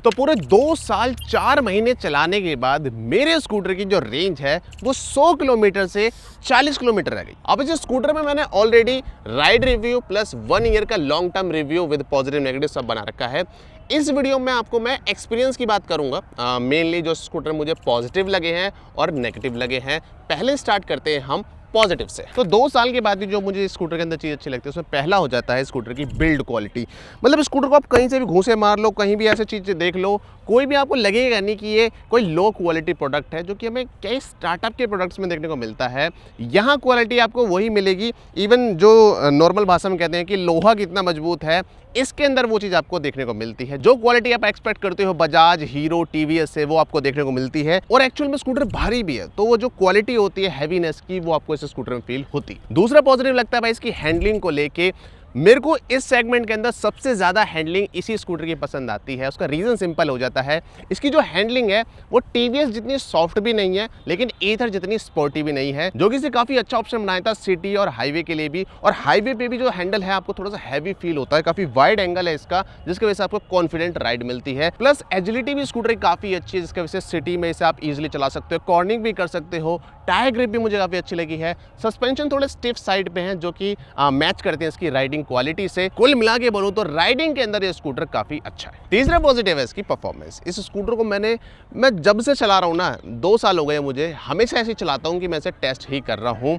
तो पूरे 2 साल 4 महीने चलाने के बाद मेरे स्कूटर की जो रेंज है वो 100 किलोमीटर से 40 किलोमीटर रह गई। अब इस स्कूटर में मैंने already ride review plus 1 year का long term review with positive negative सब बना रखा है। इस वीडियो में आपको मैं एक्सपीरियंस की बात करूंगा, मेनली जो स्कूटर मुझे पॉजिटिव लगे हैं और नेगेटिव लगे हैं। पहले स्टार्ट करते हैं हम पॉजिटिव से। तो 2 साल के बाद भी जो मुझे स्कूटर के अंदर चीज़ अच्छी लगती है उसमें पहला हो जाता है स्कूटर की बिल्ड क्वालिटी। मतलब स्कूटर को आप कहीं से भी घूंसे मार लो, कहीं भी ऐसी चीज़ देख लो, कोई भी आपको लगेगा नहीं कि ये कोई लो क्वालिटी प्रोडक्ट है, जो कि हमें कई स्टार्टअप के प्रोडक्ट्स में देखने को मिलता है। यहाँ क्वालिटी आपको वही मिलेगी। इवन जो नॉर्मल भाषा में कहते हैं कि लोहा कितना मजबूत है, इसके अंदर वो चीज़ आपको देखने को मिलती है। जो क्वालिटी आप एक्सपेक्ट करते हो बजाज, हीरो, टीवीएस से, वो आपको देखने को मिलती है। और एक्चुअल में स्कूटर भारी भी है, तो वो जो क्वालिटी होती है हैवीनेस की, वो आपको इस स्कूटर में फील होती है। दूसरा पॉजिटिव लगता है भाई इसकी हैंडलिंग को लेके। मेरे को इस सेगमेंट के अंदर सबसे ज़्यादा हैंडलिंग इसी स्कूटर की पसंद आती है। उसका रीज़न सिंपल हो जाता है, इसकी जो हैंडलिंग है वो टीवीएस जितनी सॉफ्ट भी नहीं है, लेकिन एथर जितनी स्पोर्टी भी नहीं है, जो कि इसे काफ़ी अच्छा ऑप्शन बनाया था सिटी और हाईवे के लिए भी। और हाईवे पे भी जो हैंडल है आपको थोड़ा सा हैवी फील होता है, काफ़ी वाइड एंगल है इसका, जिसकी वजह से आपको कॉन्फिडेंट राइड मिलती है। प्लस एजिलिटी भी स्कूटर की काफ़ी अच्छी है, जिसकी वजह से सिटी में इसे आप ईजिली चला सकते हो, कॉर्निंग भी कर सकते हो। टायर ग्रिप भी मुझे काफ़ी अच्छी लगी है। सस्पेंशन थोड़े स्टिफ साइड पे हैं, जो कि मैच करते हैं इसकी राइडिंग क्वालिटी से। कुल मिला के बोलूं तो राइडिंग के अंदर ये स्कूटर काफ़ी अच्छा है। तीसरा पॉजिटिव है इसकी परफॉर्मेंस। इस स्कूटर को मैं जब से चला रहा हूँ ना, 2 साल हो गए मुझे, हमेशा ऐसे चलाता हूँ कि मैं इसे टेस्ट ही कर रहा हूँ।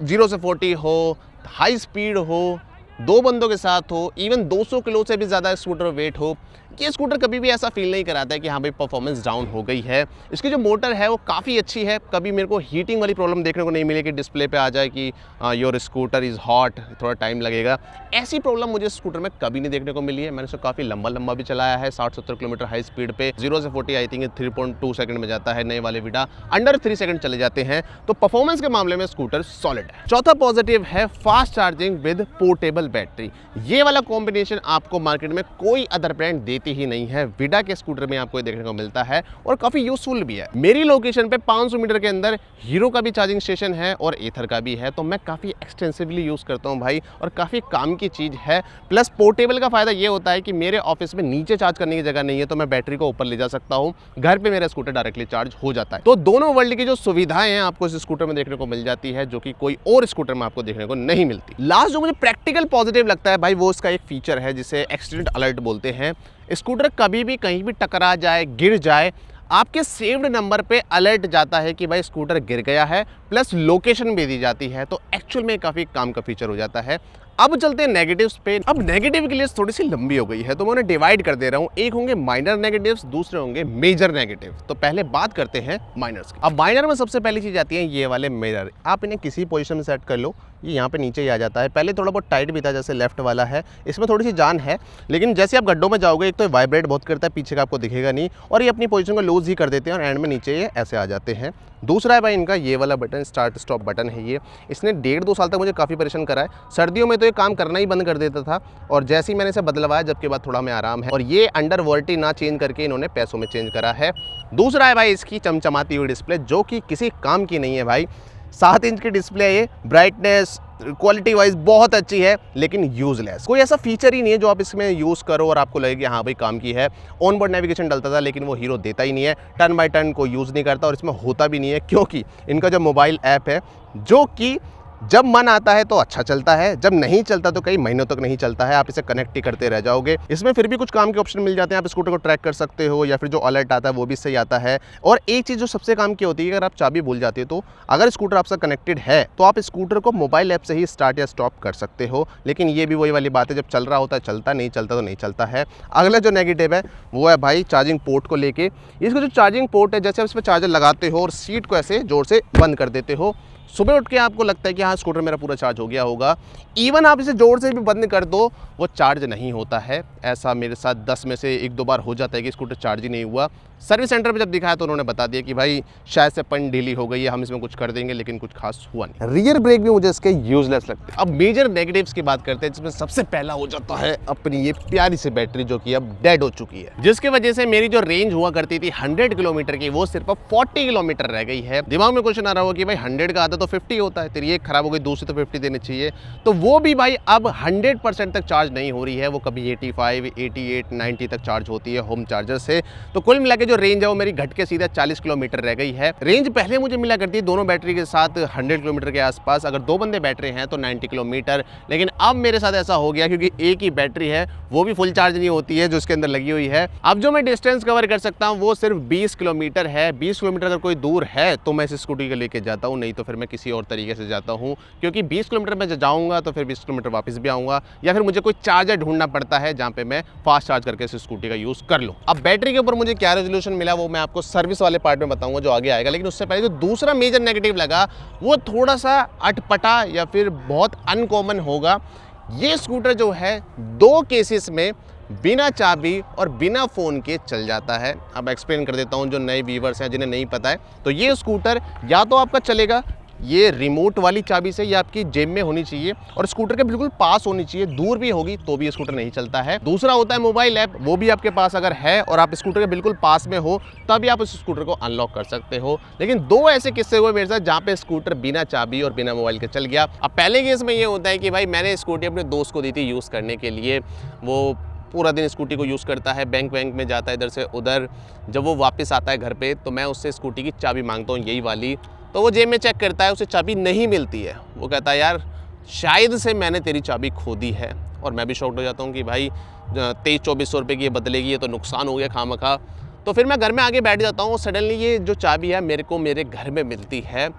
0 से 40 हो, हाई स्पीड हो, 2 बंदों के साथ हो, इवन 200 किलो से भी ज़्यादा स्कूटर वेट हो, ये स्कूटर कभी भी ऐसा फील नहीं कराता है कि हाँ भाई परफॉर्मेंस डाउन हो गई है। इसकी जो मोटर है वो काफ़ी अच्छी है। कभी मेरे को हीटिंग वाली प्रॉब्लम देखने को नहीं मिली कि डिस्प्ले पे आ जाए कि योर स्कूटर इज़ हॉट, थोड़ा टाइम लगेगा। ऐसी प्रॉब्लम मुझे स्कूटर में कभी नहीं देखने को मिली है। मैंने उसको काफ़ी लंबा भी चलाया है, 60-70 किलोमीटर हाई स्पीड पे। 0 से 40 आई थिंक 3.2 सेकंड में जाता है, नए वाले विडा अंडर 3 सेकंड चले जाते हैं। तो परफॉर्मेंस के मामले में स्कूटर सॉलिड है। चौथा पॉजिटिव है fast charging with portable battery. ये वाला कॉम्बिनेशन आपको मार्केट में कोई अदर ब्रांड देती ही नहीं है। विडा के स्कूटर में आपको ये देखने को मिलता है और काफी यूजफुल भी है। मेरी लोकेशन पे 500 मीटर के अंदर हीरो का भी चार्जिंग स्टेशन है और एथर का भी है, तो मैं काफी एक्सटेंसिवली यूज करता हूं भाई, और काफी काम की चीज है। प्लस पोर्टेबल का फायदा ये होता है कि मेरे ऑफिस में नीचे चार्ज करने की जगह नहीं है, तो मैं बैटरी को ऊपर ले जा सकता हूं, घर पे मेरा स्कूटर डायरेक्टली चार्ज हो जाता है। तो दोनों वर्ल्ड की जो सुविधाएं हैं आपको इस स्कूटर में देखने को मिल जाती है, जो कि कोई और स्कूटर में आपको देखने को नहीं मिलती। लास्ट जो मुझे प्रैक्टिकल पॉजिटिव लगता है भाई, वो इसका एक फीचर है जिसे एक्सीडेंट अलर्ट बोलते हैं। स्कूटर कभी भी कहीं भी टकरा जाए, गिर जाए, आपके सेव्ड नंबर पे अलर्ट जाता है कि भाई स्कूटर गिर गया है, प्लस लोकेशन भी दी जाती है। तो एक्चुअल में काफ़ी काम का फीचर हो जाता है। अब चलते हैं नेगेटिव्स पे। अब नेगेटिव की लिस्ट थोड़ी सी लंबी हो गई है, तो मैं उन्हें डिवाइड कर दे रहा हूँ। एक होंगे माइनर नेगेटिव्स, दूसरे होंगे मेजर नेगेटिव। तो पहले बात करते हैं माइनर्स की। अब माइनर में सबसे पहली चीज़ आती है ये वाले मिरर। आप इन्हें किसी पोजीशन में सेट कर लो, ये यहाँ पे नीचे ही आ जाता है। पहले थोड़ा बहुत टाइट भी था, जैसे लेफ्ट वाला है, इसमें थोड़ी सी जान है, लेकिन जैसे आप गड्ढों में जाओगे, एक तो वाइब्रेट बहुत करता है, पीछे का आपको दिखेगा नहीं, और ये अपनी पोजीशन को लूज ही कर देते हैं और एंड में नीचे ये ऐसे आ जाते हैं। दूसरा है भाई इनका ये वाला बटन, स्टार्ट स्टॉप बटन है ये। इसने 1.5-2 साल तक मुझे काफ़ी परेशान करा है। सर्दियों में तो ये काम करना ही बंद कर देता था, और जैसे ही मैंने इसे बदलवाया, जबकि बाद थोड़ा हमें आराम है। और ये अंडर वारंटी ना चेंज करके इन्होंने पैसों में चेंज करा है। दूसरा है भाई इसकी चमचमाती हुई डिस्प्ले, जो कि किसी काम की नहीं है भाई। 7 इंच की डिस्प्ले है ये, ब्राइटनेस क्वालिटी वाइज बहुत अच्छी है, लेकिन यूजलेस। कोई ऐसा फीचर ही नहीं है जो आप इसमें यूज़ करो और आपको लगे कि हाँ भाई काम की है। ऑन बोर्ड नेविगेशन डलता था, लेकिन वो हीरो देता ही नहीं है। टर्न बाय टर्न को यूज़ नहीं करता, और इसमें होता भी नहीं है, क्योंकि इनका जो मोबाइल ऐप है, जो कि जब मन आता है तो अच्छा चलता है, जब नहीं चलता तो कई महीनों तक नहीं चलता है। आप इसे कनेक्ट ही करते रह जाओगे। इसमें फिर भी कुछ काम के ऑप्शन मिल जाते हैं, आप स्कूटर को ट्रैक कर सकते हो, या फिर जो अलर्ट आता है वो भी सही आता है। और एक चीज़ जो सबसे काम की होती है, अगर आप चाबी भूल जाते हो, तो अगर स्कूटर आपसे कनेक्टेड है तो आप स्कूटर को मोबाइल ऐप से ही स्टार्ट या स्टॉप कर सकते हो। लेकिन ये भी वही वाली बात है, जब चल रहा होता है चलता, नहीं चलता तो नहीं चलता है। अगला जो नेगेटिव है वो है भाई चार्जिंग पोर्ट को लेके। इसका जो चार्जिंग पोर्ट है, जैसे आप इसमें चार्जर लगाते हो और सीट को ऐसे जोर से बंद कर देते हो, सुबह उठ के आपको लगता है कि हाँ स्कूटर मेरा पूरा चार्ज हो गया होगा। इवन आप इसे जोर से भी बंद कर दो, वो चार्ज नहीं होता है। ऐसा मेरे साथ 10 में से 1-2 बार हो जाता है कि स्कूटर चार्ज ही नहीं हुआ। सर्विस सेंटर पे जब दिखाया तो उन्होंने बता दिया कि भाई शायद से पिन ढीली हो गई है, हम इसमें कुछ कर देंगे, लेकिन कुछ खास हुआ नहीं। रियर ब्रेक भी मुझे इसके यूजलेस लगते हैं। अब मेजर नेगेटिव्स की बात करते हैं, जिसमें सबसे पहला हो जाता है अपनी ये प्यारी सी बैटरी, जो कि अब डेड हो चुकी है, जिसकी वजह से मेरी जो रेंज हुआ करती थी 100 किलोमीटर की, वो सिर्फ 40 किलोमीटर रह गई है। दिमाग में क्वेश्चन आ रहा होगा कि भाई 100 का आता तो 50 होता है, तेरी एक खराब हो गई, दूसरी तो 50 देनी चाहिए। तो वो भी भाई अब 100% तक चार्ज नहीं हो रही है, वो कभी 85, 88, 90 तक चार्ज होती है होम चार्जर से। तो कुल मिला के जो रेंज है वो मेरी घट के सीधा 40 किलोमीटर रह गई है। रेंज पहले मुझे मिला करती है दोनों बैटरी के साथ 100 किलोमीटर के आसपास, अगर 2 बंदे बैठ रहे हैं तो 90 किलोमीटर। लेकिन अब मेरे साथ ऐसा हो गया क्योंकि एक ही बैटरी है, वो भी फुल चार्ज नहीं होती है जो इसके अंदर लगी हुई है। अब जो मैं डिस्टेंस कवर कर सकता हूँ वो सिर्फ 20 किलोमीटर है। 20 किलोमीटर अगर कोई दूर है तो मैं इस स्कूटी को लेके जाता हूँ, नहीं तो फिर मैं किसी और तरीके से जाता हूँ, क्योंकि 20 किलोमीटर मैं जाऊँगा तो फिर 20 किलोमीटर वापस भी आऊँगा, या फिर मुझे कोई चार्जर ढूंढना पड़ता है जहाँ पे मैं फास्ट चार्ज करके इस स्कूटी का यूज़ कर लूँ। अब बैटरी के ऊपर मुझे क्या रेजोल्यूशन मिला वो मैं आपको सर्विस वाले पार्ट में बताऊँगा जो आगे आएगा। लेकिन उससे पहले जो दूसरा मेजर नेगेटिव लगा वो थोड़ा सा अटपटा या फिर बहुत अनकॉमन होगा। ये स्कूटर जो है 2 केसेस में बिना चाबी और बिना फ़ोन के चल जाता है। अब एक्सप्लेन कर देता हूँ जो नए व्यूवर्स हैं जिन्हें नहीं पता है। तो ये स्कूटर या तो आपका चलेगा ये रिमोट वाली चाबी से, या आपकी जेब में होनी चाहिए और स्कूटर के बिल्कुल पास होनी चाहिए, दूर भी होगी तो भी स्कूटर नहीं चलता है। दूसरा होता है मोबाइल ऐप, वो भी आपके पास अगर है और आप स्कूटर के बिल्कुल पास में हो तभी आप उस स्कूटर को अनलॉक कर सकते हो। लेकिन 2 ऐसे किस्से हुए मेरे साथ जहाँ पे स्कूटर बिना चाबी और बिना मोबाइल के चल गया। अब पहले केस में ये होता है कि भाई मैंने स्कूटी अपने दोस्त को दी थी यूज़ करने के लिए, वो पूरा दिन स्कूटी को यूज़ करता है, बैंक में जाता है इधर से उधर। जब वो वापस आता है घर पे तो मैं उससे स्कूटी की चाबी मांगता हूँ यही वाली, तो वो जेब में चेक करता है, उसे चाबी नहीं मिलती है। वो कहता है यार शायद से मैंने तेरी चाबी खो दी है। और मैं भी शॉक्ड हो जाता हूँ कि भाई 2300-2400 रुपये की ये बदलेगी, ये तो नुकसान हो गया खामखा। तो फिर मैं घर में आगे बैठ जाता हूँ और सडनली ये जो चाबी है मेरे को मेरे घर में मिलती है।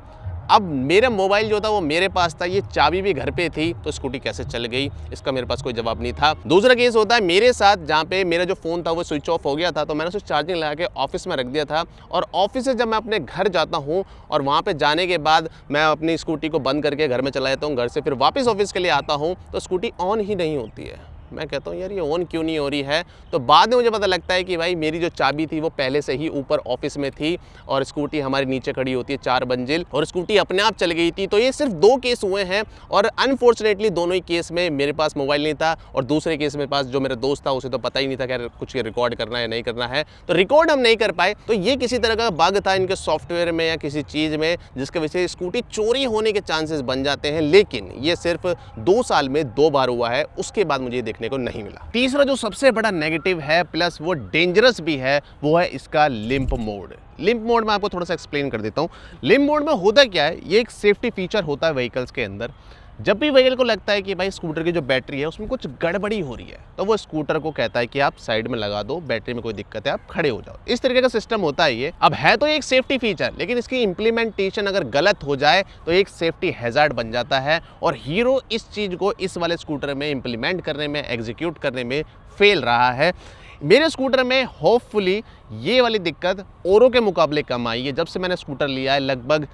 अब मेरा मोबाइल जो था वो मेरे पास था, ये चाबी भी घर पे थी, तो स्कूटी कैसे चल गई इसका मेरे पास कोई जवाब नहीं था। दूसरा केस होता है मेरे साथ जहाँ पे मेरा जो फ़ोन था वो स्विच ऑफ हो गया था, तो मैंने उसे चार्जिंग लगा के ऑफिस में रख दिया था। और ऑफिस से जब मैं अपने घर जाता हूँ और वहाँ पे जाने के बाद मैं अपनी स्कूटी को बंद करके घर में चला जाता हूँ, घर से फिर वापस ऑफिस के लिए आता हूँ तो स्कूटी ऑन ही नहीं होती है। मैं कहता हूँ यार ये ऑन क्यों नहीं हो रही है। तो बाद में मुझे पता लगता है कि भाई मेरी जो चाबी थी वो पहले से ही ऊपर ऑफिस में थी और स्कूटी हमारी नीचे खड़ी होती है 4 मंजिल, और स्कूटी अपने आप चल गई थी। तो ये सिर्फ 2 केस हुए हैं और अनफॉर्चुनेटली दोनों ही केस में मेरे पास मोबाइल नहीं था, और दूसरे केस मेरे पास जो मेरा दोस्त था उसे तो पता ही नहीं था कि कुछ रिकॉर्ड करना है नहीं करना है, तो रिकॉर्ड हम नहीं कर पाए। तो ये किसी तरह का बग था इनके सॉफ्टवेयर में या किसी चीज़ में जिसकी वजह से स्कूटी चोरी होने के चांसेस बन जाते हैं। लेकिन ये सिर्फ 2 साल में 2 बार हुआ है, उसके बाद मुझे देखने को नहीं मिला। तीसरा जो सबसे बड़ा नेगेटिव है प्लस वो डेंजरस भी है वो है इसका लिम्प मोड। लिम्प मोड में आपको थोड़ा सा एक्सप्लेन कर देता हूँ। लिम्प मोड में होता क्या है, ये एक सेफ्टी फीचर होता है व्हीकल्स के अंदर। जब भी व्हीकल को लगता है कि भाई स्कूटर की जो बैटरी है उसमें कुछ गड़बड़ी हो रही है तो वो स्कूटर को कहता है कि आप साइड में लगा दो, बैटरी में कोई दिक्कत है आप खड़े हो जाओ। इस तरीके का सिस्टम होता है ये। अब है तो एक सेफ्टी फीचर, लेकिन इसकी इम्प्लीमेंटेशन अगर गलत हो जाए तो एक सेफ्टी हैजार्ड बन जाता है, और हीरो इस चीज़ को इस वाले स्कूटर में इम्प्लीमेंट करने में, एग्जीक्यूट करने में फेल रहा है। मेरे स्कूटर में होपफुली ये वाली दिक्कत औरों के मुकाबले कम आई है। जब से मैंने स्कूटर लिया है लगभग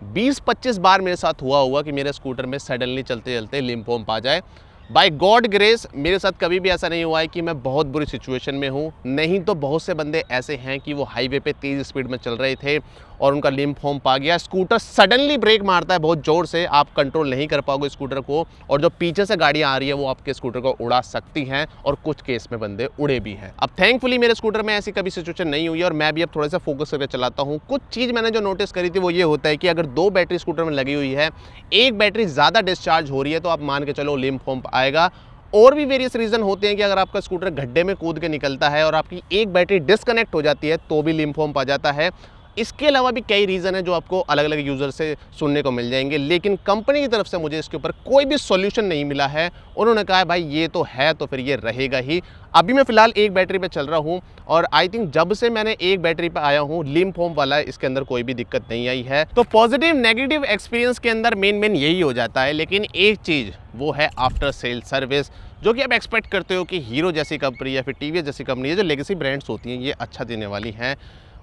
20-25 बार मेरे साथ हुआ कि मेरे स्कूटर में सडनली चलते चलते लिम्प होम आ जाए। बाय गॉड ग्रेस मेरे साथ कभी भी ऐसा नहीं हुआ है कि मैं बहुत बुरी सिचुएशन में हूँ। नहीं तो बहुत से बंदे ऐसे हैं कि वो हाईवे पे तेज़ स्पीड में चल रहे थे और उनका लिम्प होम आ गया। स्कूटर सडनली ब्रेक मारता है बहुत ज़ोर से, आप कंट्रोल नहीं कर पाओगे स्कूटर को, और जो पीछे से गाड़ियाँ आ रही है वो आपके स्कूटर को उड़ा सकती हैं, और कुछ केस में बंदे उड़े भी हैं। अब थैंकफुली मेरे स्कूटर में ऐसी कभी सिचुएशन नहीं हुई और मैं भी अब थोड़ा सा फोकस करके चलाता हूँ। कुछ चीज़ मैंने जो नोटिस करी थी वो ये होता है कि अगर 2 बैटरी स्कूटर में लगी हुई है, एक बैटरी ज़्यादा डिस्चार्ज हो रही है तो आप मान के चलो लिम्प होम आएगा। और भी वेरियस रीज़न होते हैं कि अगर आपका स्कूटर गड्ढे में कूद के निकलता है और आपकी एक बैटरी डिस्कनेक्ट हो जाती है तो भी लिम्प होम आ जाता है। इसके अलावा भी कई रीज़न है जो आपको अलग अलग यूज़र से सुनने को मिल जाएंगे, लेकिन कंपनी की तरफ से मुझे इसके ऊपर कोई भी सॉल्यूशन नहीं मिला है। उन्होंने कहा है भाई ये तो है तो फिर ये रहेगा ही। अभी मैं फ़िलहाल एक बैटरी पे चल रहा हूँ और आई थिंक जब से मैंने एक बैटरी पे आया हूँ लिम्प होम वाला इसके अंदर कोई भी दिक्कत नहीं आई है। तो पॉजिटिव नेगेटिव एक्सपीरियंस के अंदर मेन यही हो जाता है। लेकिन एक चीज़ वो है आफ्टर सेल सर्विस, जो कि आप एक्सपेक्ट करते हो कि हीरो जैसी कंपनी या फिर टीवीएस जैसी कंपनी, ये जो लेगेसी ब्रांड्स होती हैं ये अच्छा देने वाली हैं।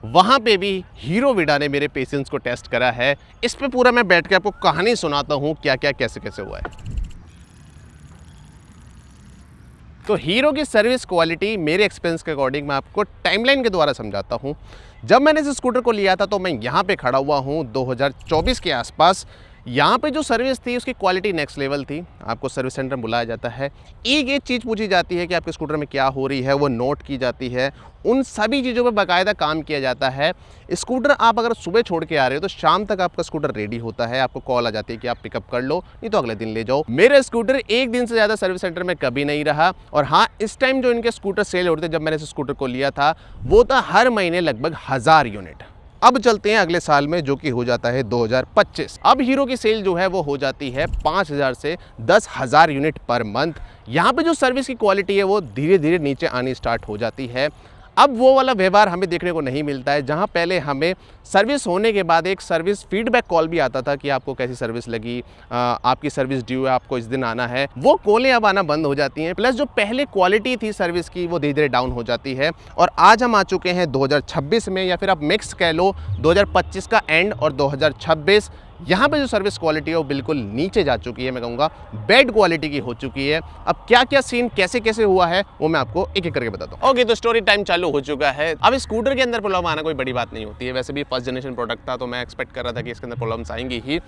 वहाँ पे भी हीरो विडा ने मेरे पेशेंस को टेस्ट करा है। इस पे पूरा मैं बैठ के आपको कहानी सुनाता हूँ क्या क्या कैसे कैसे हुआ है। तो हीरो की सर्विस क्वालिटी मेरे एक्सपीरियंस के अकॉर्डिंग मैं आपको टाइमलाइन के द्वारा समझाता हूँ। जब मैंने इस स्कूटर को लिया था तो मैं यहाँ पे खड़ा हुआ हूँ 2024 के आसपास। यहाँ पे जो सर्विस थी उसकी क्वालिटी नेक्स्ट लेवल थी। आपको सर्विस सेंटर में बुलाया जाता है, एक एक चीज़ पूछी जाती है कि आपके स्कूटर में क्या हो रही है, वो नोट की जाती है, उन सभी चीज़ों पर बाकायदा काम किया जाता है। स्कूटर आप अगर सुबह छोड़ के आ रहे हो तो शाम तक आपका स्कूटर रेडी होता है, आपको कॉल आ जाती है कि आप पिकअप कर लो, नहीं तो अगले दिन ले जाओ। मेरा स्कूटर एक दिन से ज़्यादा सर्विस सेंटर में कभी नहीं रहा। और हाँ, इस टाइम जो इनके स्कूटर सेल होते थे, जब मैंने इस स्कूटर को लिया था, वो था हर महीने लगभग 1000 यूनिट। अब चलते हैं अगले साल में, जो कि हो जाता है 2025। अब हीरो की सेल जो है वो हो जाती है 5000 से 10,000 यूनिट पर मंथ। यहाँ पे जो सर्विस की क्वालिटी है वो धीरे धीरे नीचे आनी स्टार्ट हो जाती है। अब वो वाला व्यवहार हमें देखने को नहीं मिलता है, जहाँ पहले हमें सर्विस होने के बाद एक सर्विस फीडबैक कॉल भी आता था कि आपको कैसी सर्विस लगी, आपकी सर्विस ड्यू है, आपको इस दिन आना है। वो कॉलें अब आना बंद हो जाती हैं। प्लस जो पहले क्वालिटी थी सर्विस की वो धीरे धीरे डाउन हो जाती है। और आज हम आ चुके हैं 2026 में, या फिर आप मिक्स कह लो 2025 का एंड और 2026। यहाँ पे जो सर्विस क्वालिटी है वो बिल्कुल नीचे जा चुकी है, मैं कहूँगा बेड क्वालिटी की हो चुकी है। अब क्या क्या सीन कैसे कैसे हुआ है वो मैं आपको एक एक करके बताता हूँ। ओके, तो स्टोरी टाइम चालू हो चुका है। अब स्कूटर के अंदर प्रॉब्लम आना कोई बड़ी बात नहीं होती है, वैसे भी फर्स्ट जनरेशन प्रोडक्ट था तो मैं एक्सपेक्ट कर रहा था कि इसके अंदर प्रॉब्लम्स आएंगी ही।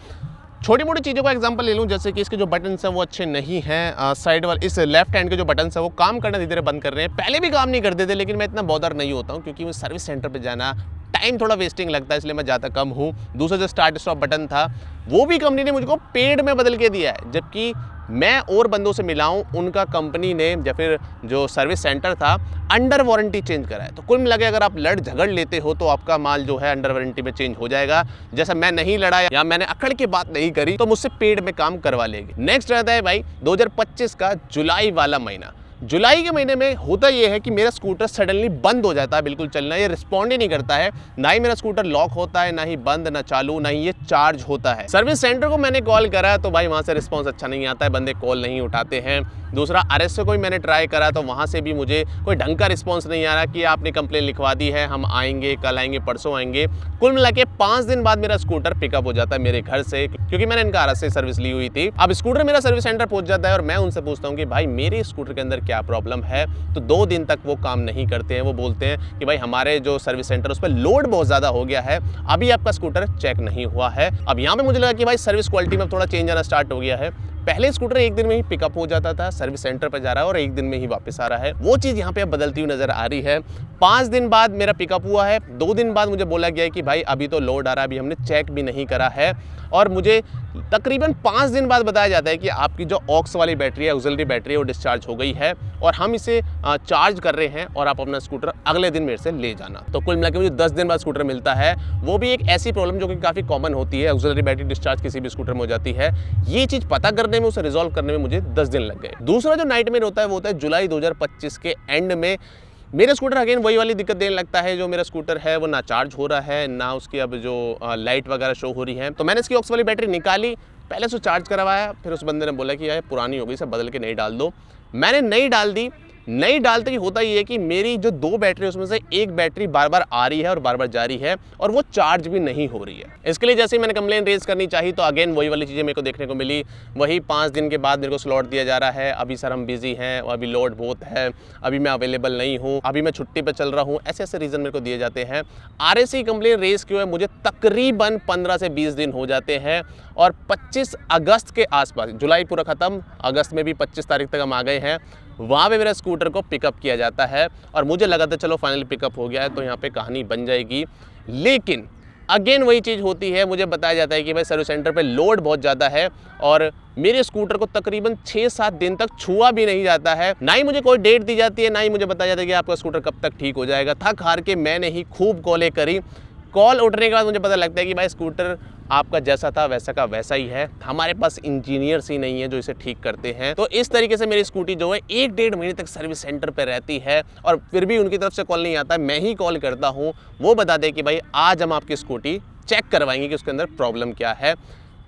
छोटी मोटी चीज़ों का एग्जांपल ले लूँ, जैसे कि इसके जो बटन्स हैं वो अच्छे नहीं हैं, साइड वाले इस लेफ्ट हैंड के जो बटन्स हैं वो काम करना धीरे धीरे बंद कर रहे हैं। पहले भी काम नहीं करते थे, लेकिन मैं इतना बॉदर नहीं होता हूँ क्योंकि मुझे सर्विस सेंटर पे जाना टाइम थोड़ा वेस्टिंग लगता है, इसलिए मैं ज़्यादा कम हूँ। दूसरा जो स्टार्ट स्टॉप बटन था वो भी कंपनी ने मुझको पेड में बदल के दिया है, जबकि मैं और बंदों से मिला हूँ, उनका कंपनी ने या फिर जो सर्विस सेंटर था अंडर वारंटी चेंज करा है। तो कुल मिला के अगर आप लड़ झगड़ लेते हो तो आपका माल जो है अंडर वारंटी में चेंज हो जाएगा। जैसा मैं नहीं लड़ा या मैंने अकड़ के बात नहीं करी तो मुझसे पेड में काम करवा लेंगे। नेक्स्ट रहता है भाई 2025 का जुलाई वाला महीना। जुलाई के महीने में होता यह है कि मेरा स्कूटर सडनली बंद हो जाता है, बिल्कुल चलना, ये रिस्पॉन्ड ही नहीं करता है। ना ही मेरा स्कूटर लॉक होता है, ना ही बंद, ना चालू, ना ही ये चार्ज होता है। सर्विस सेंटर को मैंने कॉल करा तो भाई वहां से रिस्पॉन्स अच्छा नहीं आता है, बंदे कॉल नहीं उठाते हैं। दूसरा RSO को भी मैंने ट्राई करा तो वहां से भी मुझे कोई ढंग का रिस्पॉन्स नहीं आ रहा कि आपने कंप्लेन लिखवा दी है, हम आएंगे, कल आएंगे, परसों आएंगे। कुल मिला के 5 दिन बाद मेरा स्कूटर पिकअप हो जाता है मेरे घर से, क्योंकि मैंने इनका RSO से सर्विस ली हुई थी। अब स्कूटर मेरा सर्विस सेंटर पहुंच जाता है और मैं उनसे पूछता हूँ कि भाई मेरे स्कूटर के अंदर क्या प्रॉब्लम है। तो 2 दिन तक वो काम नहीं करते हैं। वो बोलते हैं कि भाई हमारे जो सर्विस सेंटर उस पर लोड बहुत ज़्यादा हो गया है, अभी आपका स्कूटर चेक नहीं हुआ है। अब यहाँ पे मुझे लगा कि भाई सर्विस क्वालिटी में थोड़ा चेंज आना स्टार्ट हो गया है। पहले स्कूटर एक दिन में ही पिकअप हो जाता था, सर्विस सेंटर पर जा रहा है और एक दिन में ही वापस आ रहा है। वो चीज़ यहाँ पे अब बदलती हुई नजर आ रही है। 5 दिन बाद मेरा पिकअप हुआ है, 2 दिन बाद मुझे बोला गया है कि भाई अभी तो लोड आ रहा है, अभी हमने चेक भी नहीं करा है। और मुझे तकरीबन 5 दिन बाद बताया जाता है कि आपकी जो ऑक्स वाली बैटरी है, ऑक्सिलरी बैटरी है, वो डिस्चार्ज हो गई है और हम इसे चार्ज कर रहे हैं और आप अपना स्कूटर अगले दिन मेरे से ले जाना। तो कुल मिला के मुझे 10 दिन बाद स्कूटर मिलता है। वो भी एक ऐसी प्रॉब्लम जो कि काफ़ी कॉमन होती है, ऑक्सिलरी बैटरी डिस्चार्ज किसी भी स्कूटर में हो जाती है। ये चीज़ पता करने में, उसे रिजॉल्व करने में मुझे 10 दिन लग गए। दूसरा जो नाइटमेयर होता है वो होता है जुलाई 2025 के एंड में। मेरे स्कूटर अगेन वही वाली दिक्कत देने लगता है, जो मेरा स्कूटर है वो ना चार्ज हो रहा है, ना उसकी अब जो लाइट वगैरह शो हो रही है। तो मैंने इसकी ऑक्स वाली बैटरी निकाली, पहले उसको चार्ज करवाया, फिर उस बंदे ने बोला कि यार पुरानी हो गई, सब बदल के नई डाल दो। मैंने नई डाल दी। नई डालते ही होता ये है कि मेरी जो 2 बैटरी उसमें से एक बैटरी बार बार आ रही है और बार बार जा रही है और वो चार्ज भी नहीं हो रही है। इसके लिए जैसे ही मैंने कंप्लेन रेज करनी चाहिए तो अगेन वही वाली चीज़ें मेरे को देखने को मिली। वही 5 दिन के बाद मेरे को स्लॉट दिया जा रहा है, अभी सर हम बिजी हैं, अभी लोड बहुत है, अभी मैं अवेलेबल नहीं हूँ, अभी मैं छुट्टी पर चल रहा हूँ, ऐसे ऐसे रीज़न मेरे को दिए जाते हैं। RSE कंप्लेन रेज क्यों है, मुझे तकरीबन 15 से 20 दिन हो जाते हैं और 25 अगस्त के आसपास, जुलाई पूरा ख़त्म, अगस्त में भी 25 तारीख तक हम आ गए हैं, वहाँ पे मेरा स्कूटर को पिकअप किया जाता है और मुझे लगा था चलो फाइनली पिकअप हो गया है तो यहाँ पे कहानी बन जाएगी। लेकिन अगेन वही चीज़ होती है, मुझे बताया जाता है कि भाई सर्विस सेंटर पे लोड बहुत ज़्यादा है और मेरे स्कूटर को तकरीबन 6-7 दिन तक छुआ भी नहीं जाता है। ना ही मुझे कोई डेट दी जाती है, ना ही मुझे बताया जाता है कि आपका स्कूटर कब तक ठीक हो जाएगा। थक हार के मैंने ही खूब कॉलें करी। कॉल उठने के बाद मुझे पता लगता है कि भाई स्कूटर आपका जैसा था वैसा का वैसा ही है, हमारे पास इंजीनियर्स ही नहीं है जो इसे ठीक करते हैं। तो इस तरीके से मेरी स्कूटी जो है 1-1.5 महीने तक सर्विस सेंटर पे रहती है और फिर भी उनकी तरफ से कॉल नहीं आता, मैं ही कॉल करता हूँ। वो बता दे कि भाई आज हम आपकी स्कूटी चेक करवाएंगे कि उसके अंदर प्रॉब्लम क्या है।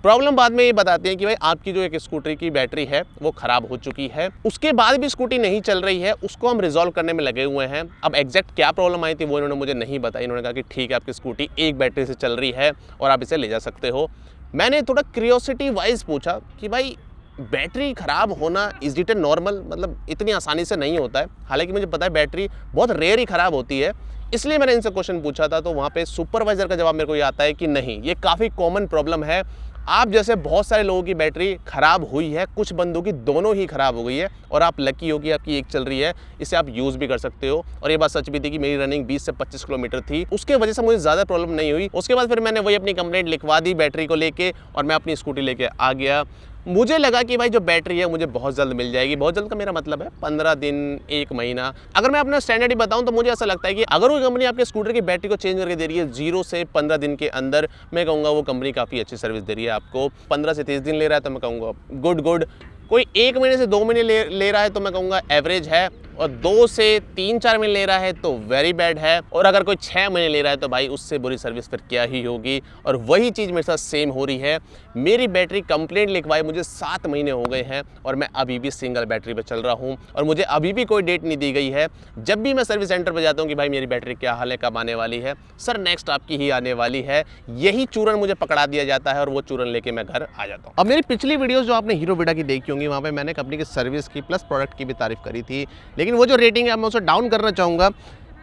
प्रॉब्लम बाद में ये बताते हैं कि भाई आपकी जो एक स्कूटर की बैटरी है वो ख़राब हो चुकी है, उसके बाद भी स्कूटी नहीं चल रही है, उसको हम रिजॉल्व करने में लगे हुए हैं। अब एग्जैक्ट क्या प्रॉब्लम आई थी वो इन्होंने मुझे नहीं बताया। इन्होंने कहा कि ठीक है आपकी स्कूटी एक बैटरी से चल रही है और आप इसे ले जा सकते हो। मैंने थोड़ा क्यूरियोसिटी वाइज पूछा कि भाई बैटरी ख़राब होना इज इट ए नॉर्मल, मतलब इतनी आसानी से नहीं होता है। हालांकि मुझे पता है बैटरी बहुत रेयर ही ख़राब होती है, इसलिए मैंने इनसे क्वेश्चन पूछा था। तो वहाँ पे सुपरवाइज़र का जवाब मेरे को ये आता है कि नहीं, ये काफ़ी कॉमन प्रॉब्लम है, आप जैसे बहुत सारे लोगों की बैटरी खराब हुई है, कुछ बंदों की दोनों ही खराब हो गई है और आप लकी हो कि आपकी एक चल रही है, इसे आप यूज़ भी कर सकते हो। और ये बात सच भी थी कि मेरी रनिंग 20 से 25 किलोमीटर थी, उसके वजह से मुझे ज़्यादा प्रॉब्लम नहीं हुई। उसके बाद फिर मैंने वही अपनी कंप्लेंट लिखवा दी बैटरी को लेके और मैं अपनी स्कूटी लेके आ गया। मुझे लगा कि भाई जो बैटरी है मुझे बहुत जल्द मिल जाएगी। बहुत जल्द का मेरा मतलब है 15 दिन, 1 महीना। अगर मैं अपना स्टैंडर्ड ही बताऊं तो मुझे ऐसा लगता है कि अगर कोई कंपनी आपके स्कूटर की बैटरी को चेंज करके दे रही है 0 से 15 दिन के अंदर, मैं कहूँगा वो कंपनी काफ़ी अच्छी सर्विस दे रही है आपको। 15 से 30 दिन ले रहा है तो मैं कहूँगा गुड। कोई 1 महीने से 2 महीने ले रहा है तो मैं कहूँगा एवरेज है, और 2 से 3-4 महीने ले रहा है तो वेरी बैड है, और अगर कोई 6 महीने ले रहा है तो भाई उससे बुरी सर्विस फिर क्या ही होगी। और वही चीज़ मेरे साथ सेम हो रही है। मेरी बैटरी कंप्लेंट लिखवाई मुझे 7 महीने हो गए हैं और मैं अभी भी सिंगल बैटरी पर चल रहा हूँ और मुझे अभी भी कोई डेट नहीं दी गई है। जब भी मैं सर्विस सेंटर पर जाता हूँ कि भाई मेरी बैटरी क्या हाल है, कब आने वाली है, सर नेक्स्ट आपकी ही आने वाली है, यही चूरन मुझे पकड़ा दिया जाता है और वो चूरन लेके मैं घर आ जाता हूँ। अब मेरी पिछली वीडियोस जो आपने हीरो विडा की देखी होंगी, वहाँ पे मैंने कंपनी की सर्विस की प्लस प्रोडक्ट की भी तारीफ करी थी, लेकिन वो जो रेटिंग है मैं उसे डाउन करना चाहूँगा।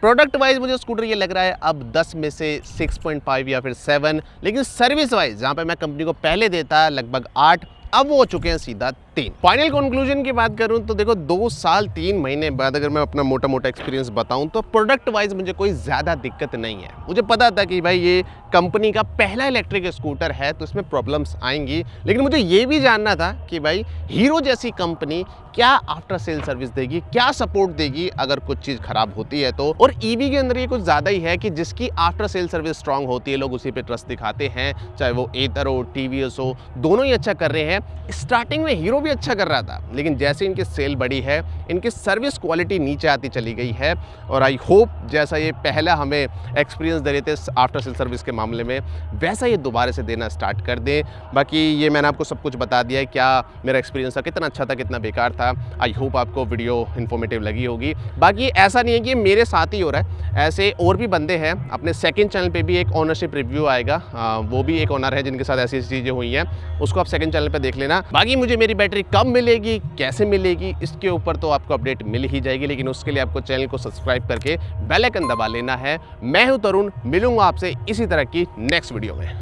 प्रोडक्ट वाइज मुझे स्कूटर ये लग रहा है अब 10 में से 6.5 या फिर 7, लेकिन सर्विस वाइज जहाँ पे मैं कंपनी को पहले देता लगभग 8, अब वो हो चुके हैं सीधा 3। फाइनल कंक्लूजन की बात करूं तो देखो 2 साल 3 महीने बाद अगर मैं अपना मोटा मोटा एक्सपीरियंस बताऊं तो प्रोडक्ट वाइज मुझे कोई ज़्यादा दिक्कत नहीं है। मुझे पता था कि भाई ये कंपनी का पहला इलेक्ट्रिक स्कूटर है तो इसमें प्रॉब्लम्स आएंगी, लेकिन मुझे ये भी जानना था कि भाई हीरो जैसी कंपनी क्या आफ्टर सेल सर्विस देगी, क्या सपोर्ट देगी अगर कुछ चीज़ खराब होती है तो। और ईवी के अंदर ये कुछ ज़्यादा ही है कि जिसकी आफ्टर सेल सर्विस स्ट्रांग होती है लोग उसी पे ट्रस्ट दिखाते हैं, चाहे वो एथर हो, टीवीएस हो, दोनों ही अच्छा कर रहे हैं। स्टार्टिंग में हीरो भी अच्छा कर रहा था, लेकिन जैसे इनकी सेल बढ़ी है इनकी सर्विस क्वालिटी नीचे आती चली गई है। और आई होप जैसा ये पहला हमें एक्सपीरियंस दे रहे थे आफ्टर सेल सर्विस के मामले में, वैसा ये दोबारा से देना स्टार्ट कर दें। बाकी ये मैंने आपको सब कुछ बता दिया है, क्या मेरा एक्सपीरियंस था, कितना अच्छा था, कितना बेकार था। आई होप आपको वीडियो इन्फॉर्मेटिव लगी होगी। बाकी ऐसा नहीं है कि मेरे साथ ही हो रहा है, ऐसे और भी बंदे हैं। अपने सेकंड चैनल पे भी एक ओनरशिप रिव्यू आएगा, वो भी एक ओनर है जिनके साथ ऐसी चीज़ें हुई हैं, उसको आप सेकंड चैनल पे देख लेना। बाकी मुझे मेरी बैटरी कब मिलेगी, कैसे मिलेगी, इसके ऊपर तो आपको अपडेट मिल ही जाएगी, लेकिन उसके लिए आपको चैनल को सब्सक्राइब करके बेल आइकन दबा लेना है। मैं हूं तरुण, मिलूंगा आपसे इसी तरह की नेक्स्ट वीडियो में।